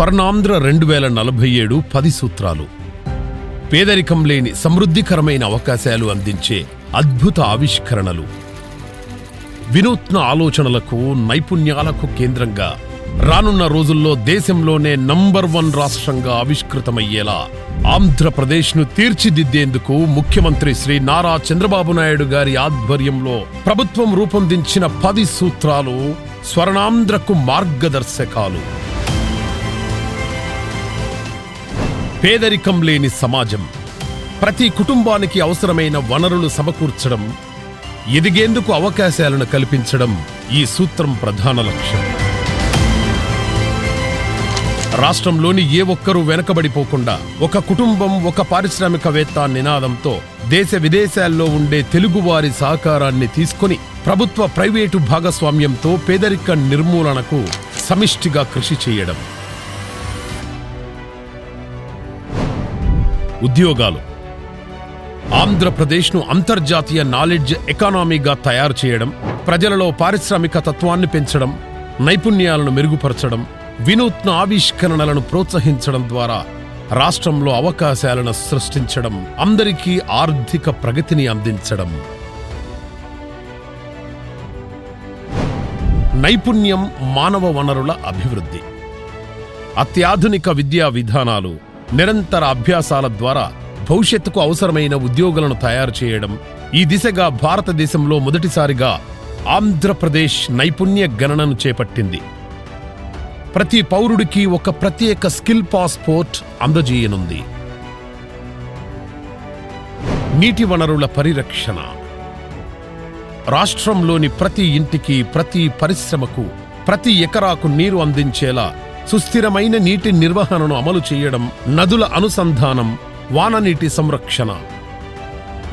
స్వర్ణాంధ్ర 2047 10 సూత్రాలు. పేదరికం లేని సమృద్ధికరమైన అవకాశాలు అందించే అద్భుత ఆవిష్కరణలు. వినూత్న ఆలోచనలకు, నైపుణ్యాలకు కేంద్రంగా రానున్న రోజుల్లో దేశంలోనే నంబర్ 1 రాష్ట్రంగా ఆవిష్కృతమయ్యేలా ఆంధ్రప్రదేశ్ను తీర్చిదిద్దేందుకు ముఖ్యమంత్రి శ్రీ నారా చంద్రబాబు నాయుడు గారి ఆధ్వర్యంలో ప్రభుత్వం రూపొందించిన 10 సూత్రాలు స్వర్ణాంధ్రకు మార్గదర్శకాలు. పేదరికం లేని సమాజం, ప్రతి కుటుంబానికి అవసరమైన వనరులు సమకూర్చడం, ఎదిగేందుకు అవకాశాలను కల్పించడం ఈ సూత్రం ప్రధాన లక్ష్యం. రాష్ట్రంలోని ఏ ఒక్కరూ వెనకబడిపోకుండా ఒక కుటుంబం, ఒక పారిశ్రామికవేత్త నినాదంతో దేశ విదేశాల్లో ఉండే తెలుగువారి సహకారాన్ని తీసుకొని ప్రభుత్వ ప్రైవేటు భాగస్వామ్యంతో పేదరిక నిర్మూలనకు సమిష్టిగా కృషి చేయడం. ఉద్యోగాలు. ఆంధ్రప్రదేశ్ను అంతర్జాతీయ నాలెడ్జ్ ఎకానమీగా తయారు చేయడం, ప్రజలలో పారిశ్రామిక తత్వాన్ని పెంచడం, నైపుణ్యాలను మెరుగుపరచడం, వినూత్న ఆవిష్కరణలను ప్రోత్సహించడం ద్వారా రాష్ట్రంలో అవకాశాలను సృష్టించడం, అందరికీ ఆర్థిక ప్రగతిని అందించడం. నైపుణ్యం, మానవ వనరుల అభివృద్ధి. అత్యాధునిక విద్యా విధానాలు, నిరంతర అభ్యాసాల ద్వారా భవిష్యత్తుకు అవసరమైన ఉద్యోగులను తయారు చేయడం. ఈ దిశగా భారతదేశంలో మొదటిసారిగా ఆంధ్రప్రదేశ్ నైపుణ్య గణనను చేపట్టింది. ప్రతి పౌరుడికి ఒక ప్రత్యేక స్కిల్ పాస్పోర్ట్ అందజేయనుంది. నీటి వనరుల పరిరక్షణ. రాష్ట్రంలోని ప్రతి ఇంటికి, ప్రతి పరిశ్రమకు, ప్రతి ఎకరాకు నీరు అందించేలా సుస్థిరమైన నీటి నిర్వహణను అమలు చేయడం, నదుల అనుసంధానం, వాననీటి సంరక్షణ,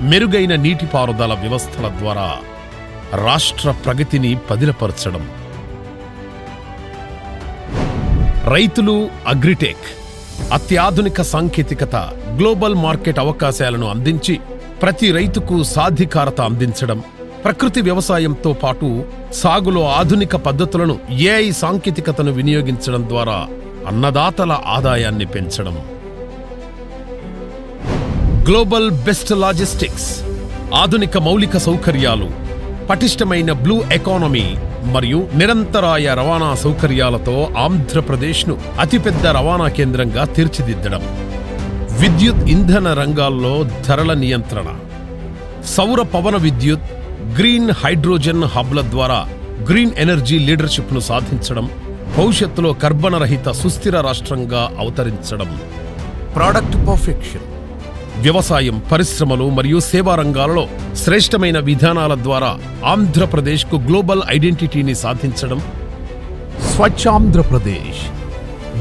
మెరుగైన నీటిపారుదల వ్యవస్థల ద్వారా రాష్ట్ర ప్రగతిని పదిలపరచడం. రైతులు, అగ్రిటెక్. అత్యాధునిక సాంకేతికత, గ్లోబల్ మార్కెట్ అవకాశాలను అందించి ప్రతి రైతుకు సాధికారత అందించడం. ప్రకృతి వ్యవసాయంతో పాటు సాగులో ఆధునిక పద్ధతులను, ఏఐ సాంకేతికతను వినియోగించడం ద్వారా అన్నదాతల ఆదాయాన్ని పెంచడం. Global best logistics. ఆధునిక మౌలిక సౌకర్యాలు, పటిష్టమైన బ్లూ ఎకానమీ మరియు నిరంతరాయ రవాణా సౌకర్యాలతో ఆంధ్రప్రదేశ్ను అతిపెద్ద రవాణా కేంద్రంగా తీర్చిదిద్దడం. విద్యుత్, ఇంధన రంగాల్లో ధరల నియంత్రణ. సౌర పవన విద్యుత్, గ్రీన్ హైడ్రోజన్ హబ్ల ద్వారా గ్రీన్ ఎనర్జీ లీడర్షిప్ను సాధించడం. భవిష్యత్తులో కర్బన రహిత సుస్థిర రాష్ట్రంగా అవతరించడం. Product perfection. వ్యవసాయం, పరిశ్రమలు మరియు సేవా రంగాలలో శ్రేష్టమైన విధానాల ద్వారా ఆంధ్రప్రదేశ్కు గ్లోబల్ ఐడెంటిటీని సాధించడం. స్వచ్ఛాంధ్రప్రదేశ్.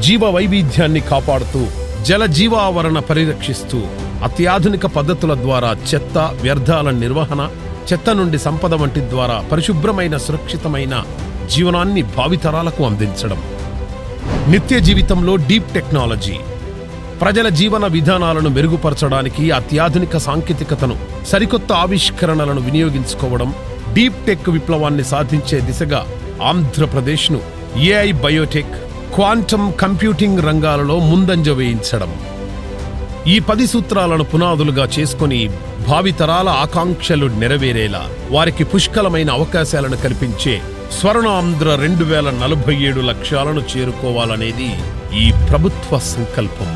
జీవ వైవిధ్యాన్ని కాపాడుతూ, జల జీవావరణ పరిరక్షిస్తూ, అత్యాధునిక పద్ధతుల ద్వారా చెత్త, వ్యర్థాల నిర్వహణ, చెత్త నుండి సంపద వంటి ద్వారా పరిశుభ్రమైన, సురక్షితమైన జీవనాన్ని భావితరాలకు అందించడం. నిత్య జీవితంలో డీప్ టెక్నాలజీ. ప్రజల జీవన విధానాలను మెరుగుపరచడానికి అత్యాధునిక సాంకేతికతను, సరికొత్త ఆవిష్కరణలను వినియోగించుకోవడం. డీప్ టెక్ విప్లవాన్ని సాధించే దిశగా ఆంధ్రప్రదేశ్ను ఏఐ, బయోటెక్, క్వాంటమ్ కంప్యూటింగ్ రంగాలలో ముందంజ వేయించడం. ఈ 10 సూత్రాలను పునాదులుగా చేసుకుని భావితరాల ఆకాంక్షలు నెరవేరేలా, వారికి పుష్కలమైన అవకాశాలను కల్పించే స్వర్ణాంధ్ర 2047 లక్ష్యాలను చేరుకోవాలనేది ఈ ప్రభుత్వ సంకల్పం.